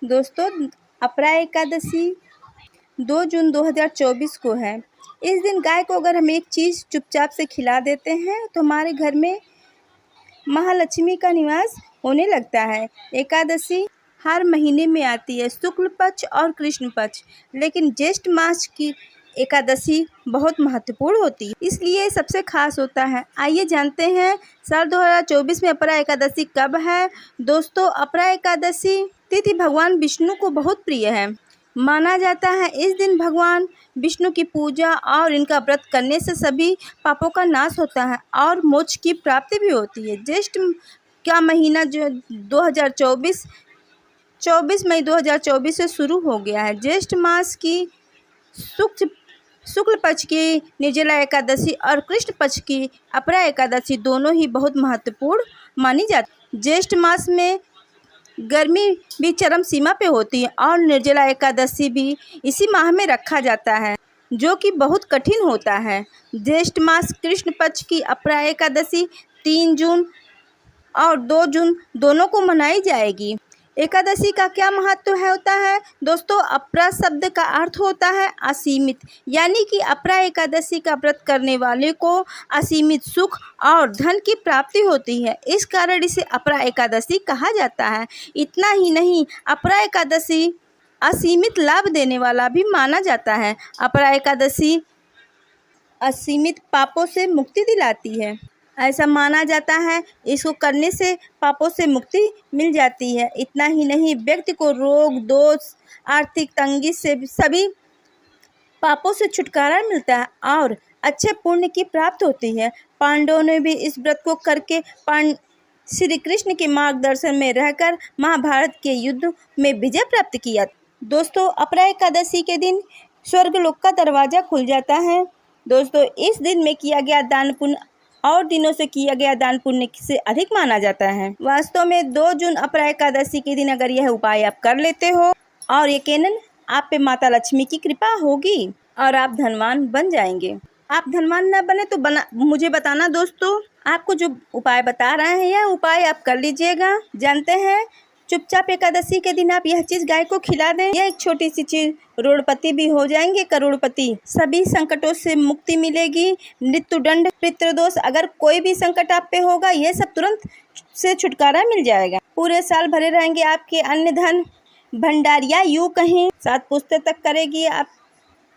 दोस्तों, अपरा एकादशी 2 जून 2024 को है। इस दिन गाय को अगर हम एक चीज़ चुपचाप से खिला देते हैं तो हमारे घर में महालक्ष्मी का निवास होने लगता है। एकादशी हर महीने में आती है, शुक्ल पक्ष और कृष्ण पक्ष, लेकिन ज्येष्ठ मास की एकादशी बहुत महत्वपूर्ण होती है, इसलिए सबसे खास होता है। आइए जानते हैं साल 2024 में अपरा एकादशी कब है। दोस्तों, अपरा एकादशी तिथि भगवान विष्णु को बहुत प्रिय है। माना जाता है इस दिन भगवान विष्णु की पूजा और इनका व्रत करने से सभी पापों का नाश होता है और मोक्ष की प्राप्ति भी होती है। ज्येष्ठ का महीना जो 24 मई 2024 से शुरू हो गया है। ज्येष्ठ मास की शुक्ल पक्ष की निर्जला एकादशी और कृष्ण पक्ष की अपरा एकादशी दोनों ही बहुत महत्वपूर्ण मानी जाती है। ज्येष्ठ मास में गर्मी भी चरम सीमा पे होती है और निर्जला एकादशी भी इसी माह में रखा जाता है, जो कि बहुत कठिन होता है। ज्येष्ठ मास कृष्ण पक्ष की अपरा एकादशी 3 जून और 2 जून दोनों को मनाई जाएगी। एकादशी का क्या महत्व होता है दोस्तों? अपरा शब्द का अर्थ होता है असीमित, यानी कि अपरा एकादशी का व्रत करने वाले को असीमित सुख और धन की प्राप्ति होती है। इस कारण इसे अपरा एकादशी कहा जाता है। इतना ही नहीं, अपरा एकादशी असीमित लाभ देने वाला भी माना जाता है। अपरा एकादशी असीमित पापों से मुक्ति दिलाती है, ऐसा माना जाता है। इसको करने से पापों से मुक्ति मिल जाती है। इतना ही नहीं, व्यक्ति को रोग, दोष, आर्थिक तंगी से सभी पापों से छुटकारा मिलता है और अच्छे पुण्य की प्राप्ति होती है। पांडवों ने भी इस व्रत को करके श्री कृष्ण के मार्गदर्शन में रहकर महाभारत के युद्ध में विजय प्राप्त किया। दोस्तों, अपरा एकादशी के दिन स्वर्गलोक का दरवाजा खुल जाता है। दोस्तों, इस दिन में किया गया दान पुण्य और दिनों से किया गया दान पुण्य से अधिक माना जाता है। वास्तव में 2 जून अपरा एकादशी के दिन अगर यह उपाय आप कर लेते हो और यकीनन आप पे माता लक्ष्मी की कृपा होगी और आप धनवान बन जाएंगे। आप धनवान न बने तो मुझे बताना दोस्तों। आपको जो उपाय बता रहे हैं यह उपाय आप कर लीजिएगा। जानते हैं, चुपचाप एकादशी के दिन आप यह चीज़ गाय को खिला दें। यह एक छोटी सी चीज़, करोड़पति भी हो जाएंगे, करोड़पति। सभी संकटों से मुक्ति मिलेगी। मृत्यु दंड, पितृदोष, अगर कोई भी संकट आप पे होगा, यह सब तुरंत से छुटकारा मिल जाएगा। पूरे साल भरे रहेंगे आपके अन्न धन भंडारिया, यूँ कहें 7 पुश्तों तक करेगी आप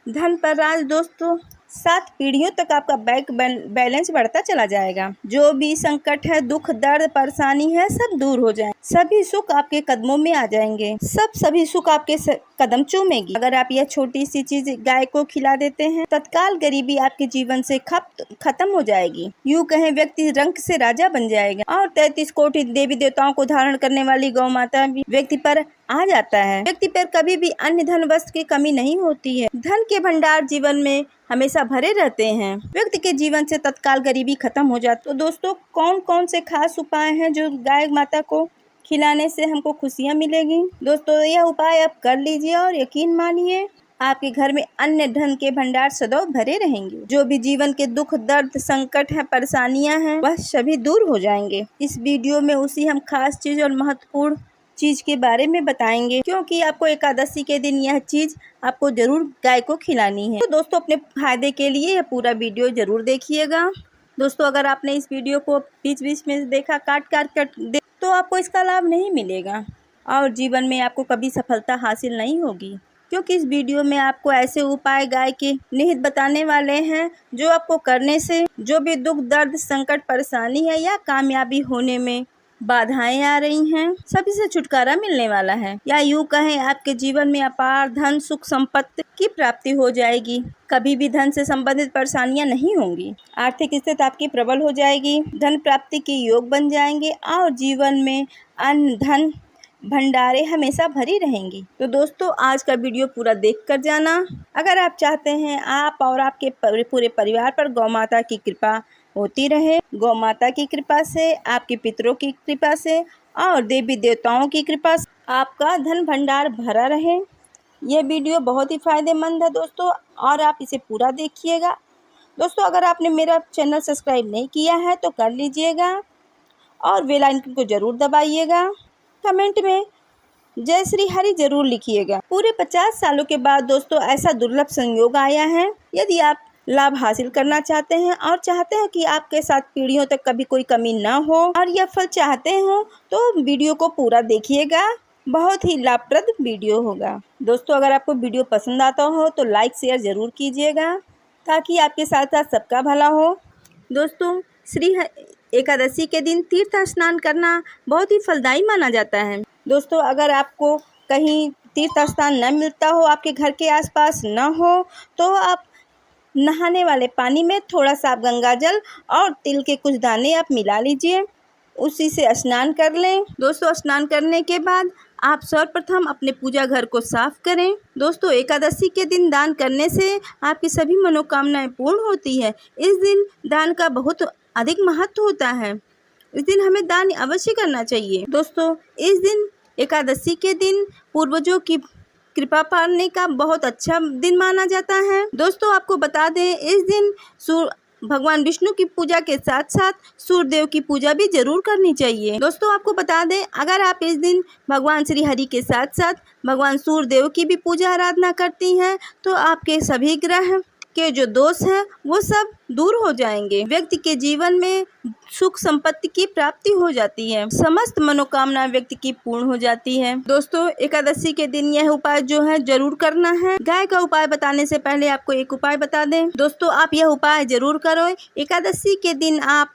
धन पर राज। दोस्तों, 7 पीढ़ियों तक आपका बैंक बैलेंस बढ़ता चला जाएगा। जो भी संकट है, दुख, दर्द, परेशानी है, सब दूर हो जाए। सभी सुख आपके कदमों में आ जाएंगे। सभी सुख आपके कदम चूमेगी। अगर आप यह छोटी सी चीज गाय को खिला देते हैं, तत्काल गरीबी आपके जीवन से खत्म हो जाएगी। यूँ कहें, व्यक्ति रंक से राजा बन जाएगा और 33 कोटि देवी देवताओं को धारण करने वाली गौ माता भी व्यक्ति पर आ जाता है। व्यक्ति पर कभी भी अन्य धन वस्तु की कमी नहीं होती है। धन के भंडार जीवन में हमेशा भरे रहते हैं। व्यक्ति के जीवन से तत्काल गरीबी खत्म हो जाती है। तो दोस्तों, कौन कौन से खास उपाय हैं जो गाय माता को खिलाने से हमको खुशियां मिलेगी? दोस्तों, यह उपाय आप कर लीजिए और यकीन मानिए आपके घर में अन्य धन के भंडार सदैव भरे रहेंगे। जो भी जीवन के दुख, दर्द, संकट है, परेशानियां हैं, वह सभी दूर हो जाएंगे। इस वीडियो में उसी हम खास चीज और महत्वपूर्ण चीज के बारे में बताएंगे, क्योंकि आपको एकादशी के दिन यह चीज आपको जरूर गाय को खिलानी है। तो दोस्तों, अपने फायदे के लिए यह पूरा वीडियो जरूर देखिएगा। दोस्तों, अगर आपने इस वीडियो को बीच बीच में देखा, काट तो आपको इसका लाभ नहीं मिलेगा और जीवन में आपको कभी सफलता हासिल नहीं होगी, क्योंकि इस वीडियो में आपको ऐसे उपाय गाय के निहित बताने वाले हैं जो आपको करने से जो भी दुख, दर्द, संकट, परेशानी है या कामयाबी होने में बाधाएं आ रही हैं, सभी से छुटकारा मिलने वाला है। या यूँ कहें, आपके जीवन में अपार धन, सुख, संपत्ति की प्राप्ति हो जाएगी। कभी भी धन से संबंधित परेशानियां नहीं होंगी। आर्थिक स्थिति आपकी प्रबल हो जाएगी। धन प्राप्ति के योग बन जाएंगे और जीवन में अन्न धन भंडारे हमेशा भरी रहेंगी। तो दोस्तों, आज का वीडियो पूरा देख कर जाना। अगर आप चाहते हैं आप और आपके पूरे परिवार पर गौ माता की कृपा होती रहे, गौ माता की कृपा से, आपके पितरों की कृपा से और देवी देवताओं की कृपा से आपका धन भंडार भरा रहे, यह वीडियो बहुत ही फायदेमंद है दोस्तों, और आप इसे पूरा देखिएगा। दोस्तों, अगर आपने मेरा चैनल सब्सक्राइब नहीं किया है तो कर लीजिएगा और बेल आइकन को ज़रूर दबाइएगा। कमेंट में जय श्री हरि जरूर लिखिएगा। पूरे 50 सालों के बाद दोस्तों ऐसा दुर्लभ संयोग आया है। यदि आप लाभ हासिल करना चाहते हैं और चाहते हैं कि आपके साथ पीढ़ियों तक कभी कोई कमी न हो और यह फल चाहते हो तो वीडियो को पूरा देखिएगा, बहुत ही लाभप्रद वीडियो होगा। दोस्तों अगर आपको वीडियो पसंद आता हो तो लाइक शेयर ज़रूर कीजिएगा ताकि आपके साथ साथ सबका भला हो। दोस्तों श्री एकादशी के दिन तीर्थ स्नान करना बहुत ही फलदायी माना जाता है। दोस्तों अगर आपको कहीं तीर्थ स्थान न मिलता हो, आपके घर के आसपास न हो, तो आप नहाने वाले पानी में थोड़ा सा आप गंगा जल और तिल के कुछ दाने आप मिला लीजिए, उसी से स्नान कर लें। दोस्तों स्नान करने के बाद आप सर्वप्रथम अपने पूजा घर को साफ करें। दोस्तों एकादशी के दिन दान करने से आपकी सभी मनोकामनाएं पूर्ण होती है। इस दिन दान का बहुत अधिक महत्व होता है। इस दिन हमें दान अवश्य करना चाहिए। दोस्तों इस दिन एकादशी के दिन पूर्वजों की कृपा पाने का बहुत अच्छा दिन माना जाता है। दोस्तों आपको बता दें इस दिन भगवान विष्णु की पूजा के साथ साथ सूर्यदेव की पूजा भी जरूर करनी चाहिए। दोस्तों आपको बता दें अगर आप इस दिन भगवान श्री हरि के साथ साथ भगवान सूर्यदेव की भी पूजा आराधना करती हैं तो आपके सभी ग्रह के जो दोष हैं वो सब दूर हो जाएंगे। व्यक्ति के जीवन में सुख संपत्ति की प्राप्ति हो जाती है, समस्त मनोकामना व्यक्ति की पूर्ण हो जाती है। दोस्तों एकादशी के दिन यह उपाय जो है जरूर करना है। गाय का उपाय बताने से पहले आपको एक उपाय बता दें। दोस्तों आप यह उपाय जरूर करो। एकादशी के दिन आप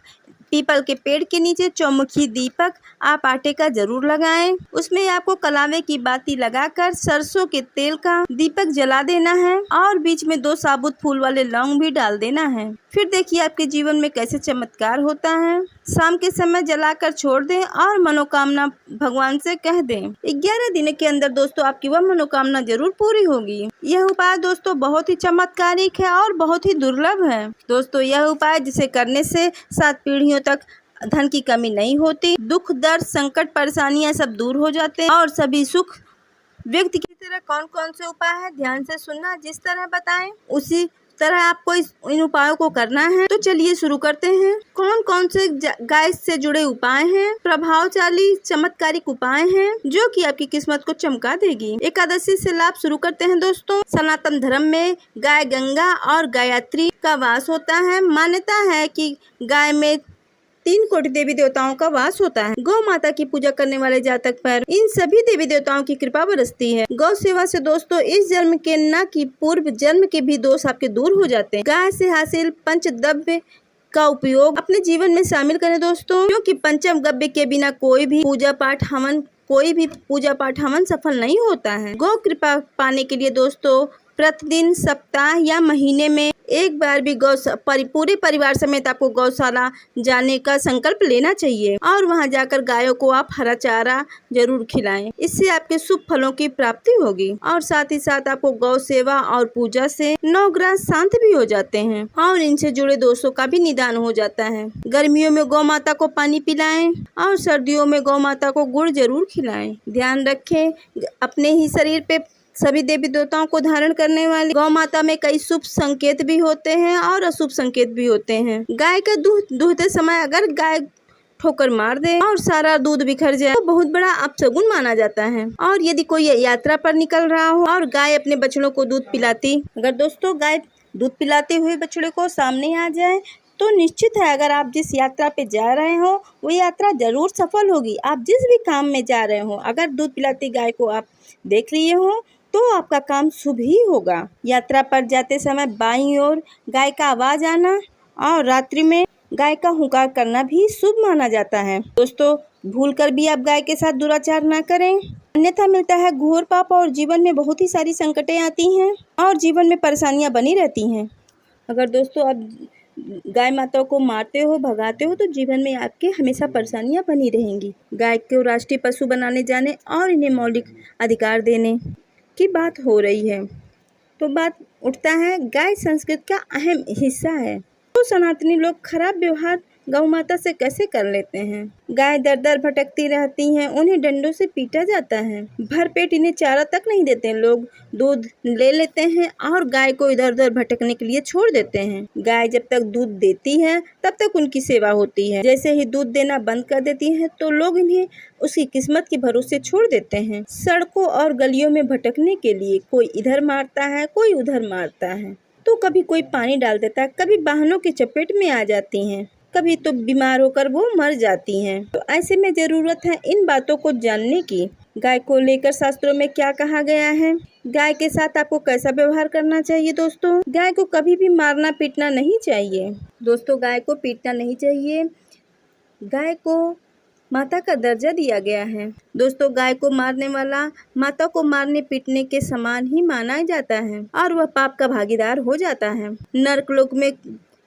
पीपल के पेड़ के नीचे चौमुखी दीपक आप आटे का जरूर लगाएं। उसमें आपको कलावे की बाती लगाकर सरसों के तेल का दीपक जला देना है और बीच में 2 साबुत फूल वाले लौंग भी डाल देना है। फिर देखिए आपके जीवन में कैसे चमत्कार होता है। शाम के समय जलाकर छोड़ दें और मनोकामना भगवान से कह दें। 11 दिन के अंदर दोस्तों आपकी वह मनोकामना जरूर पूरी होगी। यह उपाय दोस्तों बहुत ही चमत्कारिक है और बहुत ही दुर्लभ है। दोस्तों यह उपाय जिसे करने से 7 पीढ़ियों तक धन की कमी नहीं होती, दुख दर्द संकट परेशानियां सब दूर हो जाते हैं और सभी सुख व्यक्ति की तरह। कौन कौन से उपाय है ध्यान से सुनना, जिस तरह बताएं उसी तरह आपको इन उपायों को करना है। तो चलिए शुरू करते हैं। कौन कौन से गाय से जुड़े उपाय हैं, प्रभावशाली चमत्कारिक उपाय हैं जो कि आपकी किस्मत को चमका देगी। एकादशी से लाभ शुरू करते हैं। दोस्तों सनातन धर्म में गाय गंगा और गायत्री का वास होता है। मान्यता है कि गाय में 3 कोटि देवी देवताओं का वास होता है। गौ माता की पूजा करने वाले जातक पर इन सभी देवी देवताओं की कृपा बरसती है। गौ सेवा से दोस्तों इस जन्म के न कि पूर्व जन्म के भी दोष आपके दूर हो जाते हैं। गाय से हासिल पंचद्रव्य का उपयोग अपने जीवन में शामिल करें दोस्तों, क्योंकि पंचम गव्य के बिना कोई भी पूजा पाठ हवन सफल नहीं होता है। गौ कृपा पाने के लिए दोस्तों प्रतिदिन सप्ताह या महीने में एक बार भी पूरे परिवार समेत आपको गौशाला जाने का संकल्प लेना चाहिए और वहां जाकर गायों को आप हरा चारा जरूर खिलाएं। इससे आपके शुभ फलों की प्राप्ति होगी और साथ ही साथ आपको गौ सेवा और पूजा से 9 ग्रह शांत भी हो जाते हैं और इनसे जुड़े दोषों का भी निदान हो जाता है। गर्मियों में गौ माता को पानी पिलाएं और सर्दियों में गौ माता को गुड़ जरूर खिलाएं। ध्यान रखें अपने ही शरीर पे सभी देवी देवताओं को धारण करने वाली गौ माता में कई शुभ संकेत भी होते हैं और अशुभ संकेत भी होते हैं। गाय का दूध दूहते समय अगर गाय ठोकर मार दे और सारा दूध बिखर जाए तो बहुत बड़ा अपशगुन माना जाता है। और यदि कोई यात्रा पर निकल रहा हो और गाय अपने बछड़ों को दूध पिलाती, अगर दोस्तों गाय दूध पिलाते हुए बछड़े को सामने आ जाए तो निश्चित है अगर आप जिस यात्रा पे जा रहे हो वो यात्रा जरूर सफल होगी। आप जिस भी काम में जा रहे हो अगर दूध पिलाती गाय को आप देख लिए हो तो आपका काम शुभ ही होगा। यात्रा पर जाते समय बाईं ओर गाय का आवाज आना और रात्रि में गाय का हुंकार करना भी शुभ माना जाता है। दोस्तों भूलकर भी आप गाय के साथ दुराचार ना करें, अन्यथा मिलता है घोर पाप और जीवन में बहुत ही सारी संकटें आती हैं और जीवन में परेशानियां बनी रहती हैं। अगर दोस्तों आप गाय माताओं को मारते हो भगाते हो तो जीवन में आपके हमेशा परेशानियां बनी रहेंगी। गाय को राष्ट्रीय पशु बनाने जाने और इन्हें मौलिक अधिकार देने की बात हो रही है तो बात उठता है गाय संस्कृति का अहम हिस्सा है। तो सनातनी लोग खराब व्यवहार गौ माता से कैसे कर लेते हैं। गाय दर दर भटकती रहती हैं, उन्हें डंडों से पीटा जाता है। भरपेट इन्हें चारा तक नहीं देते। लोग दूध ले लेते हैं और गाय को इधर उधर भटकने के लिए छोड़ देते हैं। गाय जब तक दूध देती है तब तक उनकी सेवा होती है। जैसे ही दूध देना बंद कर देती है तो लोग इन्हें उसकी किस्मत के भरोसे छोड़ देते हैं। सड़कों और गलियों में भटकने के लिए कोई इधर मारता है, कोई उधर मारता है, तो कभी कोई पानी डाल देता है, कभी वाहनों की चपेट में आ जाती हैं, कभी तो बीमार होकर वो मर जाती हैं। तो ऐसे में जरूरत है इन बातों को जानने की। गाय को लेकर शास्त्रों में क्या कहा गया है, गाय के साथ आपको कैसा व्यवहार करना चाहिए। दोस्तों, गाय को कभी भी मारना पीटना नहीं चाहिए। दोस्तों, गाय को पीटना नहीं चाहिए। गाय को माता का दर्जा दिया गया है। दोस्तों, गाय को मारने वाला माता को मारने पीटने के समान ही माना जाता है और वह पाप का भागीदार हो जाता है। नरकलोक में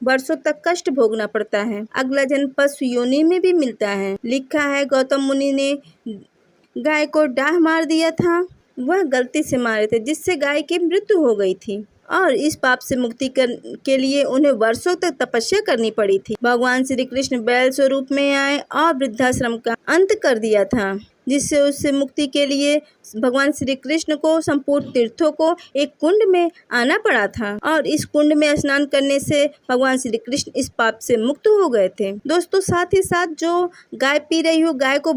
वर्षों तक कष्ट भोगना पड़ता है। अगला जन्म पशु योनि में भी मिलता है। लिखा है, गौतम मुनि ने गाय को डाह मार दिया था। वह गलती से मारे थे, जिससे गाय की मृत्यु हो गई थी और इस पाप से मुक्ति के लिए उन्हें वर्षों तक तपस्या करनी पड़ी थी। भगवान श्री कृष्ण बैल स्वरूप में आए और वृद्धाश्रम का अंत कर दिया था, जिससे उससे मुक्ति के लिए भगवान श्री कृष्ण को संपूर्ण तीर्थों को एक कुंड में आना पड़ा था और इस कुंड में स्नान करने से भगवान श्री कृष्ण इस पाप से मुक्त हो गए थे। दोस्तों, साथ ही साथ जो गाय पी रही हो, गाय को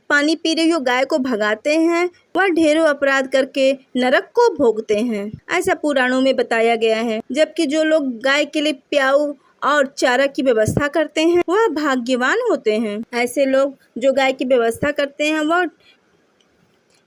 पानी पी रही हो, गाय को भगाते हैं, वह ढेरों अपराध करके नरक को भोगते हैं, ऐसा पुराणों में बताया गया है। जबकि जो लोग गाय के लिए प्याऊ और चारा की व्यवस्था करते हैं वह भाग्यवान होते हैं। ऐसे लोग जो गाय की व्यवस्था करते हैं वह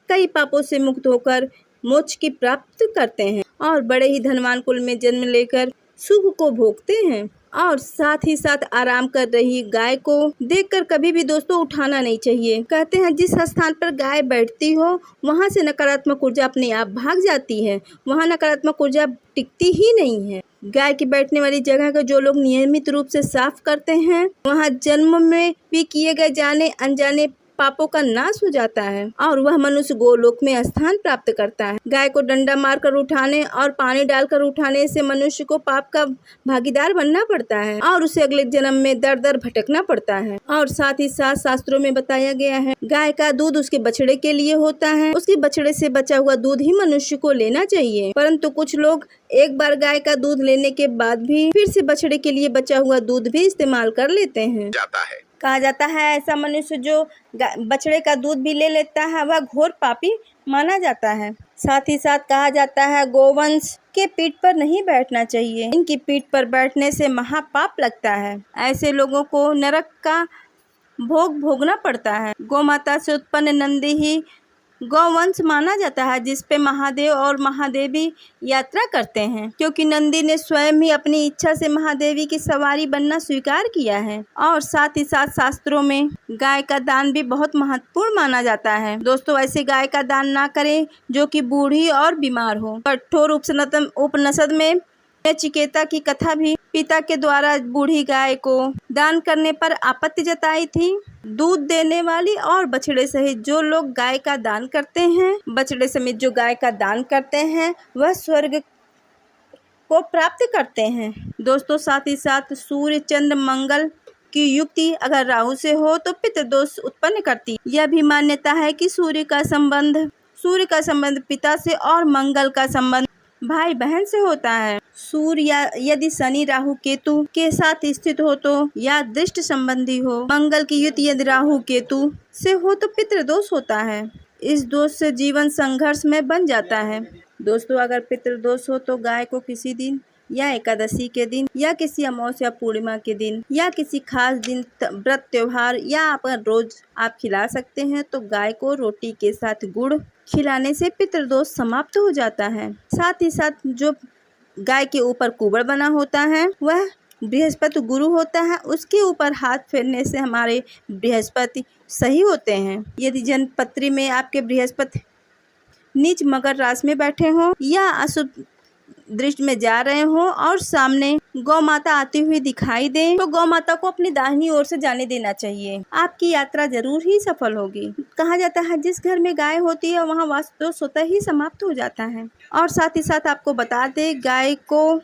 कई पापों से मुक्त होकर मोक्ष की प्राप्त करते हैं और बड़े ही धनवान कुल में जन्म लेकर सुख को भोगते हैं। और साथ ही साथ आराम कर रही गाय को देखकर कभी भी दोस्तों उठाना नहीं चाहिए। कहते हैं, जिस स्थान पर गाय बैठती हो वहां से नकारात्मक ऊर्जा अपने आप भाग जाती है, वहां नकारात्मक ऊर्जा टिकती ही नहीं है। गाय की बैठने वाली जगह को जो लोग नियमित रूप से साफ करते हैं वहां जन्म में भी किए गए जाने अनजाने पापों का नाश हो जाता है और वह मनुष्य गोलोक में स्थान प्राप्त करता है। गाय को डंडा मारकर उठाने और पानी डालकर उठाने से मनुष्य को पाप का भागीदार बनना पड़ता है और उसे अगले जन्म में दर दर भटकना पड़ता है। और साथ ही साथ शास्त्रों में बताया गया है, गाय का दूध उसके बछड़े के लिए होता है, उसके बछड़े से बचा हुआ दूध ही मनुष्य को लेना चाहिए। परंतु कुछ लोग एक बार गाय का दूध लेने के बाद भी फिर से बछड़े के लिए बचा हुआ दूध भी इस्तेमाल कर लेते हैं। कहा जाता है ऐसा मनुष्य जो बछड़े का दूध भी ले लेता है वह घोर पापी माना जाता है। साथ ही साथ कहा जाता है गोवंश के पीठ पर नहीं बैठना चाहिए, इनकी पीठ पर बैठने से महापाप लगता है। ऐसे लोगों को नरक का भोग भोगना पड़ता है। गौ माता से उत्पन्न नंदी ही गौवंश माना जाता है, जिस पे महादेव और महादेवी यात्रा करते हैं, क्योंकि नंदी ने स्वयं ही अपनी इच्छा से महादेवी की सवारी बनना स्वीकार किया है। और साथ ही साथ शास्त्रों में गाय का दान भी बहुत महत्वपूर्ण माना जाता है। दोस्तों, ऐसे गाय का दान ना करें जो कि बूढ़ी और बीमार हो। कठोर उपनिषद में नचिकेता की कथा भी पिता के द्वारा बूढ़ी गाय को दान करने पर आपत्ति जताई थी। दूध देने वाली और बछड़े सहित जो लोग गाय का दान करते हैं, बछड़े समेत जो गाय का दान करते हैं वह स्वर्ग को प्राप्त करते हैं। दोस्तों, साथ ही साथ सूर्य चंद्र मंगल की युक्ति अगर राहु से हो तो पितृदोष उत्पन्न करती। यह भी मान्यता है कि सूर्य का संबंध पिता से और मंगल का संबंध भाई बहन से होता है। सूर्य यदि शनि राहु केतु के साथ स्थित हो तो या दृष्ट संबंधी हो, मंगल की युति यदि राहु केतु से हो तो पितृदोष होता है। इस दोष से जीवन संघर्ष में बन जाता है। दोस्तों, अगर पितृदोष हो तो गाय को किसी दिन या एकादशी के दिन या किसी अमावस्या पूर्णिमा के दिन या किसी खास दिन, व्रत त्योहार या अगर रोज आप खिला सकते हैं तो गाय को रोटी के साथ गुड़ खिलाने से पितृदोष समाप्त हो जाता है। साथ ही साथ जो गाय के ऊपर कुबड़ बना होता है वह बृहस्पति गुरु होता है, उसके ऊपर हाथ फेरने से हमारे बृहस्पति सही होते हैं। यदि जन्मपत्री में आपके बृहस्पति नीच मकर राशि में बैठे हों या अशुभ दृष्टि में जा रहे हों और सामने गौ माता आती हुई दिखाई दे तो गौ माता को अपनी दाहिनी ओर से जाने देना चाहिए। आपकी यात्रा जरूर ही सफल होगी। कहा जाता है जिस घर में गाय होती है वहाँ वास्तु स्वतः ही समाप्त हो जाता है। और साथ ही साथ आपको बता दें, गाय को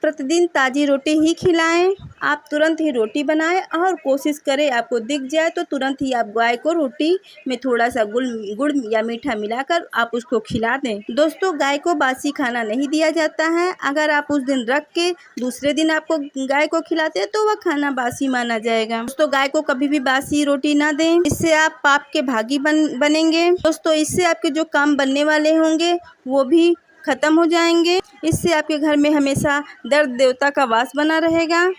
प्रतिदिन ताज़ी रोटी ही खिलाएं। आप तुरंत ही रोटी बनाएं और कोशिश करें आपको दिख जाए तो तुरंत ही आप गाय को रोटी में थोड़ा सा गुड़ या मीठा मिलाकर आप उसको खिला दें। दोस्तों, गाय को बासी खाना नहीं दिया जाता है। अगर आप उस दिन रख के दूसरे दिन आपको गाय को खिलाते हैं तो वह खाना बासी माना जाएगा। दोस्तों, गाय को कभी भी बासी रोटी ना दें, इससे आप पाप के भागी बनेंगे। दोस्तों, इससे आपके जो काम बनने वाले होंगे वो भी खत्म हो जाएंगे। इससे आपके घर में हमेशा दर्द देवता का वास बना रहेगा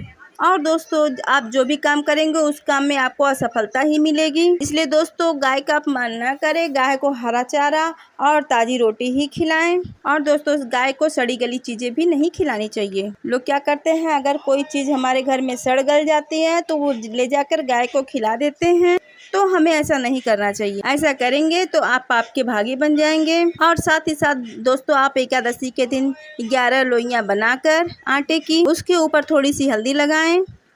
और दोस्तों, आप जो भी काम करेंगे उस काम में आपको असफलता ही मिलेगी। इसलिए दोस्तों, गाय का अपमान न करें, गाय को हरा चारा और ताज़ी रोटी ही खिलाएं। और दोस्तों, गाय को सड़ी गली चीज़ें भी नहीं खिलानी चाहिए। लोग क्या करते हैं, अगर कोई चीज़ हमारे घर में सड़ गल जाती है तो वो ले जाकर गाय को खिला देते हैं, तो हमें ऐसा नहीं करना चाहिए। ऐसा करेंगे तो आप पाप के भागी बन जाएंगे। और साथ ही साथ दोस्तों, आप एकादशी के दिन 11 लोइयां बनाकर आटे की उसके ऊपर थोड़ी सी हल्दी लगाएं।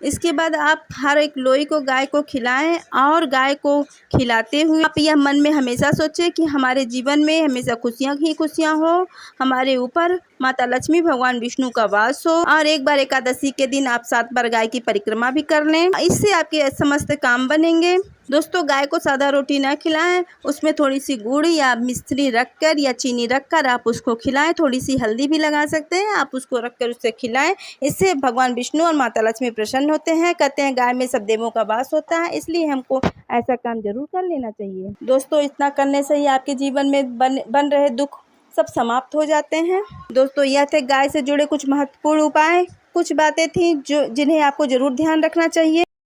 इसके बाद आप हर एक लोई को गाय को खिलाएं और गाय को खिलाते हुए आप यह मन में हमेशा सोचें कि हमारे जीवन में हमेशा खुशियाँ ही खुशियाँ हो, हमारे ऊपर माता लक्ष्मी भगवान विष्णु का वास हो। और एक बार एकादशी के दिन आप 7 बार गाय की परिक्रमा भी कर लें, इससे आपके समस्त काम बनेंगे। दोस्तों, गाय को सादा रोटी ना खिलाएं, उसमें थोड़ी सी गुड़ या मिश्री रखकर या चीनी रखकर आप उसको खिलाएं। थोड़ी सी हल्दी भी लगा सकते हैं, आप उसको रखकर उससे खिलाएं। इससे भगवान विष्णु और माता लक्ष्मी प्रसन्न होते हैं। कहते हैं गाय में सब देवों का वास होता है, इसलिए हमको ऐसा काम जरूर कर लेना चाहिए। दोस्तों, इतना करने से ही आपके जीवन में बन रहे दुख सब समाप्त हो जाते हैं। दोस्तों, यह थे गाय से जुड़े कुछ महत्वपूर्ण उपाय, कुछ बातें थी जिन्हें आपको जरूर ध्यान रखना चाहिए।